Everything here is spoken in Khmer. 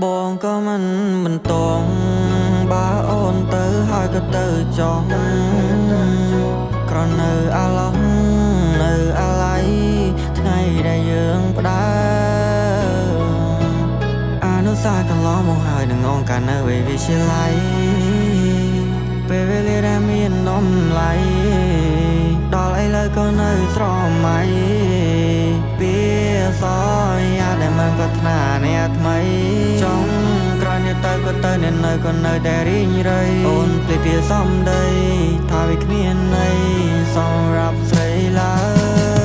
បងក៏មិនតងបើអូនទៅហើយក៏ទៅចង់ក្រនៅអាឡោះនៅអាឡ័យថ្ងៃដែលយើងផ្ដើអនុសាសន៍កន្លងមកហើយនឹងងកាលនៅវិទ្យាល័យពេលវេលាដែលមាននំឡៃដល់ឥឡូវក៏នៅស្រមៃពីសយាដែលមិនប្រាថ្នាអ្នកថ្មីចង់ក្រោយនេះទៅក៏ទៅអ្នកនៅក៏នៅតែរីងរៃអូនភ្លេចពីសំដីថាវាគ្មានន័យសម្រាប់ស្រីឡើយ